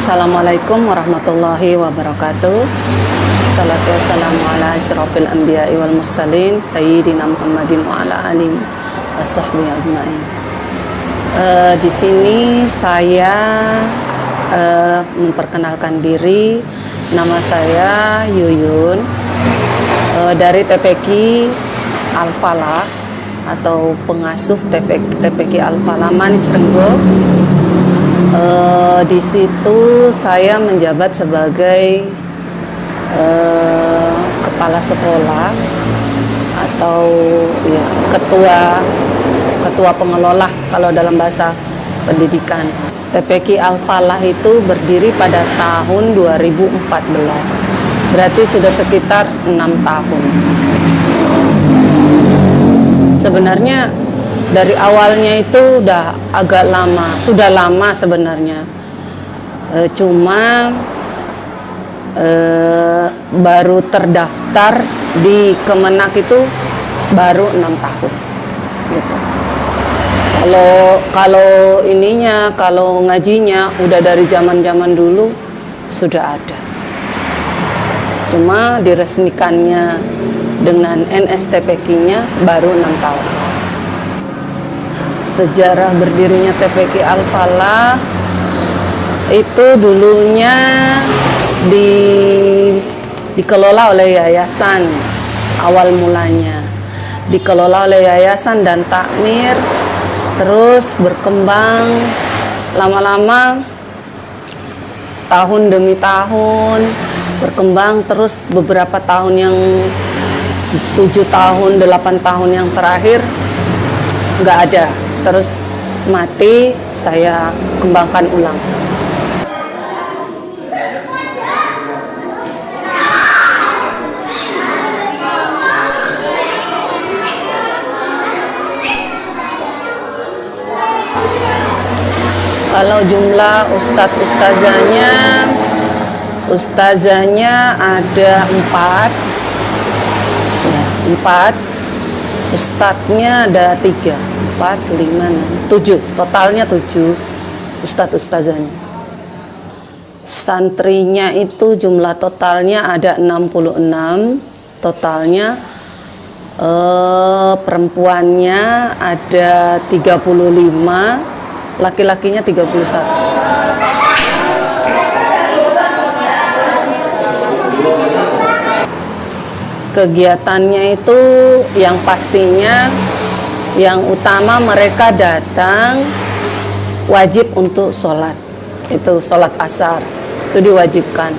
Assalamualaikum warahmatullahi wabarakatuh. Salatu wassalamu ala asyrafil anbiya'i wal mursalin Sayyidina Muhammadin wa ala alihi washabbihi ajma'in. Di sini saya memperkenalkan diri. Nama saya Yuyun, dari TPQ Al-Falah atau pengasuh TPQ Al-Falah Manis Renggo. Di situ saya menjabat sebagai kepala sekolah atau ya, ketua pengelola kalau dalam bahasa pendidikan. TPQ Al-Falah itu berdiri pada tahun 2014. Berarti sudah sekitar 6 tahun. Sebenarnya dari awalnya itu udah agak lama, sudah lama sebenarnya. Cuma baru terdaftar di Kemenak itu baru 6 tahun gitu. Kalau ininya, kalau ngajinya udah dari zaman dulu sudah ada. Cuma diresmikannya dengan NSTPQ-nya baru 6 tahun. Sejarah berdirinya TPQ Al-Falah itu dulunya dikelola oleh yayasan. Awal mulanya dikelola oleh yayasan dan takmir, terus berkembang lama-lama, tahun demi tahun berkembang, terus beberapa tahun yang 7 tahun 8 tahun yang terakhir nggak ada, terus mati. Saya kembangkan ulang. Kalau jumlah ustazahnya ada 4, ya, 4. Ustadznya ada 3, 4, 5, 6, 7. Totalnya 7 ustazahnya. Santrinya itu jumlah totalnya ada 66 totalnya. Perempuannya ada 35, laki-lakinya 31. Kegiatannya itu yang pastinya yang utama mereka datang wajib untuk sholat, itu sholat asar, itu diwajibkan.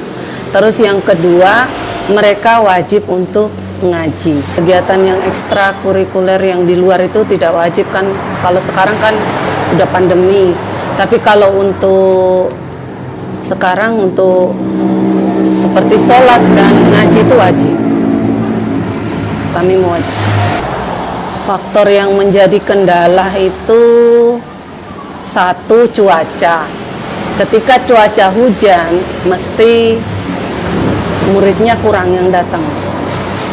Terus yang kedua mereka wajib untuk ngaji. Kegiatan yang ekstrakurikuler yang di luar itu tidak wajib kan, kalau sekarang kan udah pandemi. Tapi kalau untuk sekarang untuk seperti sholat dan ngaji itu wajib. Kami mewajib. Faktor yang menjadi kendala itu satu, cuaca. Ketika cuaca hujan, mesti muridnya kurang yang datang.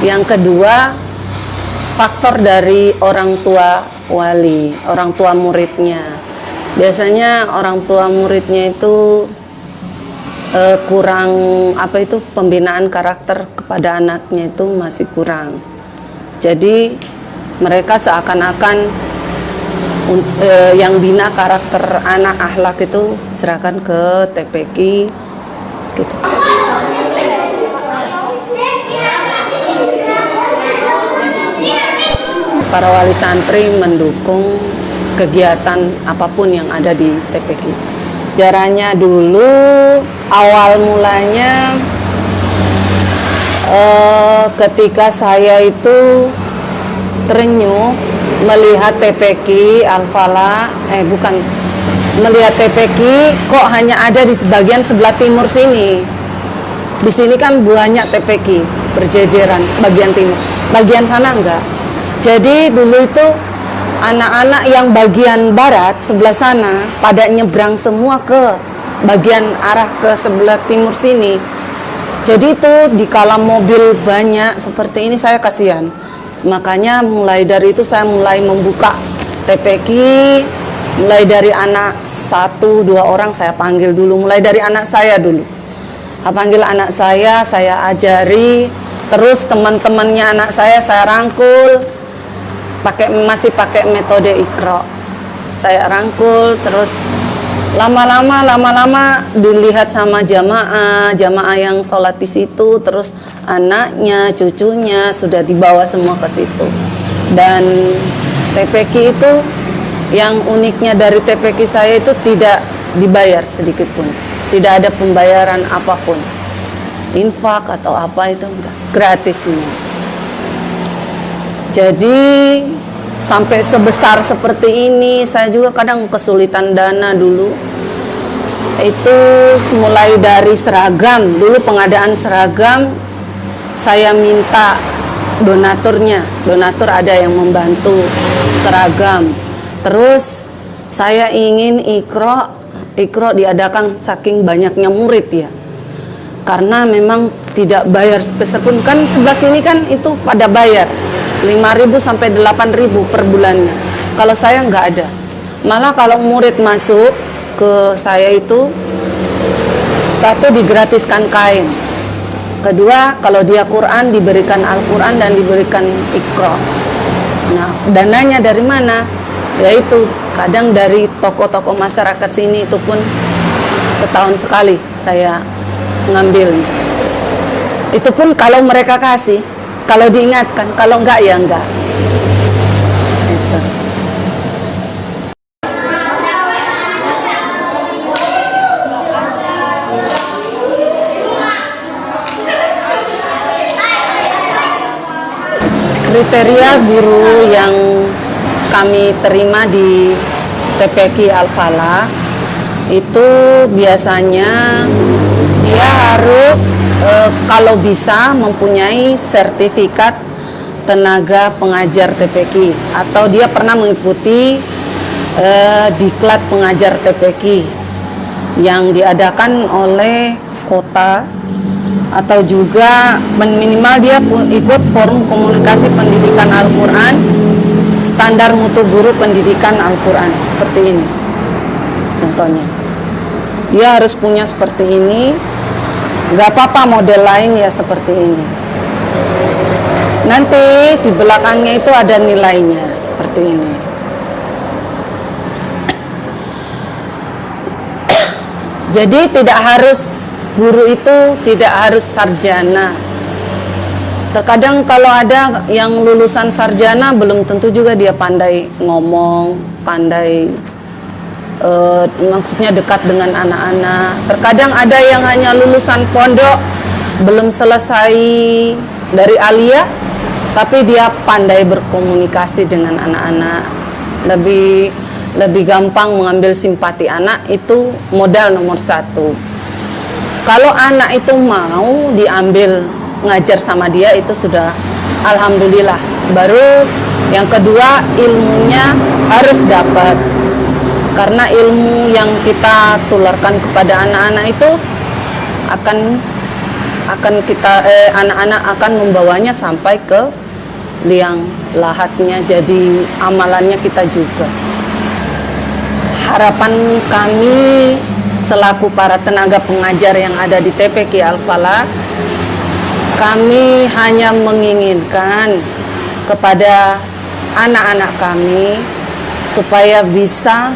Yang kedua, faktor dari orang tua wali, orang tua muridnya. Biasanya orang tua muridnya itu kurang pembinaan karakter kepada anaknya itu masih kurang. Jadi mereka seakan-akan yang bina karakter anak, akhlak itu serahkan ke TPQ gitu. Para wali santri mendukung kegiatan apapun yang ada di TPQ. Sejarahnya dulu awal mulanya ketika saya itu terenyuh melihat TPQ Al-Falah, melihat TPQ kok hanya ada di bagian sebelah timur sini. Di sini kan banyak TPQ berjejeran bagian timur, bagian sana enggak. Jadi dulu itu anak-anak yang bagian barat sebelah sana pada nyebrang semua ke bagian arah ke sebelah timur sini. Jadi itu dikala mobil banyak seperti ini saya kasihan. Makanya mulai dari itu saya mulai membuka TPQ Mulai dari anak 1-2 orang saya panggil dulu, mulai dari anak saya dulu. Saya panggil anak saya ajari, terus teman-temannya anak saya rangkul, masih pakai metode Iqra. Saya rangkul, terus lama-lama dilihat sama jamaah yang sholat di situ, terus anaknya, cucunya sudah dibawa semua ke situ. Dan TPQ itu, yang uniknya dari TPQ saya itu tidak dibayar sedikit pun, tidak ada pembayaran apapun, infak atau apa itu enggak, gratis semua. Jadi sampai sebesar seperti ini, saya juga kadang kesulitan dana dulu. Itu mulai dari seragam, dulu pengadaan seragam, saya minta donatur ada yang membantu seragam. Terus saya ingin Iqra diadakan saking banyaknya murid ya. Karena memang tidak bayar sepeser pun, kan sebelah sini kan itu pada bayar 5.000 sampai 8.000 per bulannya. Kalau saya nggak ada. Malah kalau murid masuk ke saya itu, satu digratiskan kain. Kedua, kalau dia Quran diberikan Al-Quran dan diberikan Iqra. Nah, dananya dari mana? Yaitu kadang dari toko-toko masyarakat sini, itu pun setahun sekali saya ngambil. Itu pun kalau mereka kasih, kalau diingatkan, kalau enggak ya enggak. Gitu. Kriteria guru yang kami terima di TPQ Al-Falah itu biasanya dia harus kalau bisa mempunyai sertifikat tenaga pengajar TPQ, atau dia pernah mengikuti diklat pengajar TPQ yang diadakan oleh kota, atau juga minimal dia ikut forum komunikasi pendidikan Al-Quran, standar mutu guru pendidikan Al-Quran, seperti ini contohnya. Dia harus punya seperti ini, nggak apa-apa model lain ya seperti ini. Nanti di belakangnya itu ada nilainya seperti ini. Jadi tidak harus, guru itu tidak harus sarjana. Terkadang kalau ada yang lulusan sarjana, belum tentu juga dia pandai ngomong, pandai maksudnya dekat dengan anak-anak. Terkadang ada yang hanya lulusan pondok, belum selesai dari aliyah, tapi dia pandai berkomunikasi dengan anak-anak, lebih gampang mengambil simpati anak. Itu modal nomor 1. Kalau anak itu mau diambil ngajar sama dia, itu sudah alhamdulillah. Baru yang kedua, ilmunya harus dapat, karena ilmu yang kita tularkan kepada anak-anak itu akan kita anak-anak akan membawanya sampai ke liang lahatnya, jadi amalannya kita juga. Harapan kami selaku para tenaga pengajar yang ada di TPQ Al-Falah, kami hanya menginginkan kepada anak-anak kami supaya bisa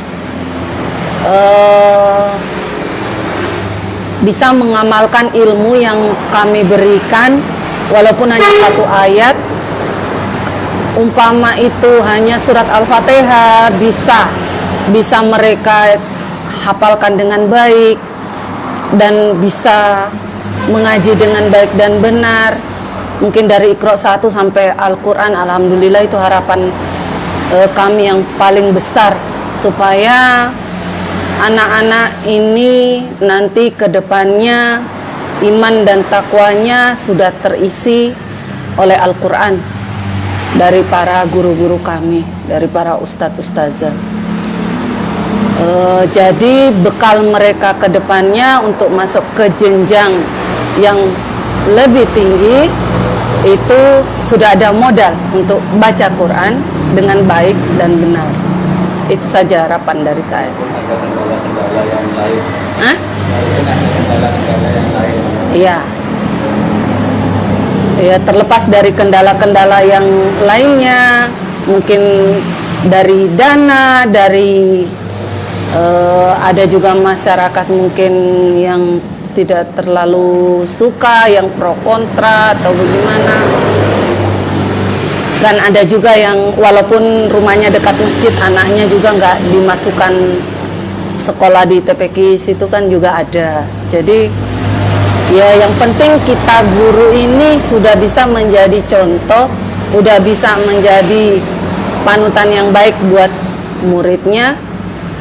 mengamalkan ilmu yang kami berikan, walaupun hanya 1 ayat. Umpama itu hanya surat Al-Fatihah, bisa mereka hafalkan dengan baik dan bisa mengaji dengan baik dan benar. Mungkin dari Iqra 1 sampai Al-Quran, alhamdulillah itu harapan kami yang paling besar, supaya anak-anak ini nanti ke depannya iman dan takwanya sudah terisi oleh Al-Quran dari para guru-guru kami, dari para ustadz-ustazah. Jadi bekal mereka ke depannya untuk masuk ke jenjang yang lebih tinggi, itu sudah ada modal untuk baca Quran dengan baik dan benar. Itu saja harapan dari saya. Ada kendala-kendala yang lain. Hah? Mungkin ada kendala-kendala yang lain. Iya. Ya, terlepas dari kendala-kendala yang lainnya, mungkin dari dana, dari ada juga masyarakat mungkin yang tidak terlalu suka, yang pro kontra atau bagaimana. Kan ada juga yang walaupun rumahnya dekat masjid, anaknya juga nggak dimasukkan sekolah di TPQ situ kan juga ada. Jadi ya yang penting kita guru ini sudah bisa menjadi contoh, sudah bisa menjadi panutan yang baik buat muridnya,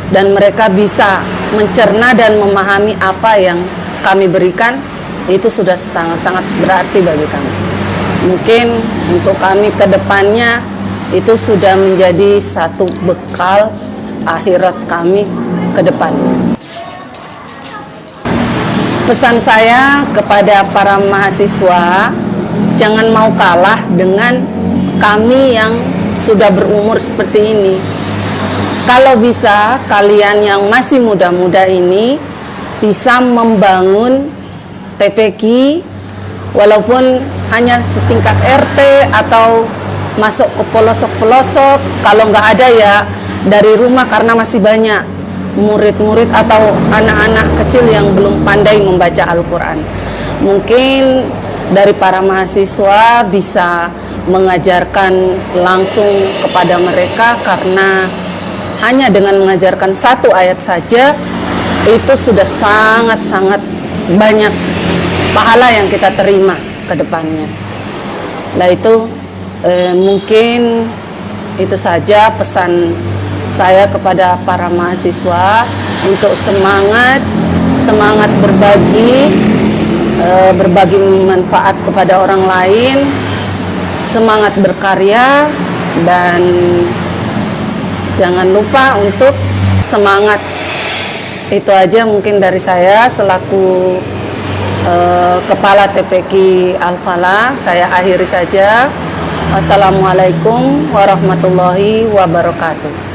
dan mereka bisa mencerna dan memahami apa yang kami berikan. Itu sudah sangat-sangat berarti bagi kami. Mungkin untuk kami ke depannya itu sudah menjadi satu bekal akhirat kami ke depan. Pesan saya kepada para mahasiswa, jangan mau kalah dengan kami yang sudah berumur seperti ini. Kalau bisa, kalian yang masih muda-muda ini bisa membangun TPQ, walaupun hanya setingkat RT atau masuk ke pelosok-pelosok. Kalau nggak ada ya dari rumah, karena masih banyak murid-murid atau anak-anak kecil yang belum pandai membaca Al-Quran. Mungkin dari para mahasiswa bisa mengajarkan langsung kepada mereka, karena hanya dengan mengajarkan satu ayat saja itu sudah sangat-sangat banyak pahala yang kita terima ke depannya. Nah itu mungkin itu saja pesan saya kepada para mahasiswa untuk semangat berbagi manfaat kepada orang lain, semangat berkarya, dan jangan lupa untuk semangat. Itu aja mungkin dari saya selaku Kepala TPQ Al-Falah. Saya akhiri saja. Wassalamualaikum warahmatullahi wabarakatuh.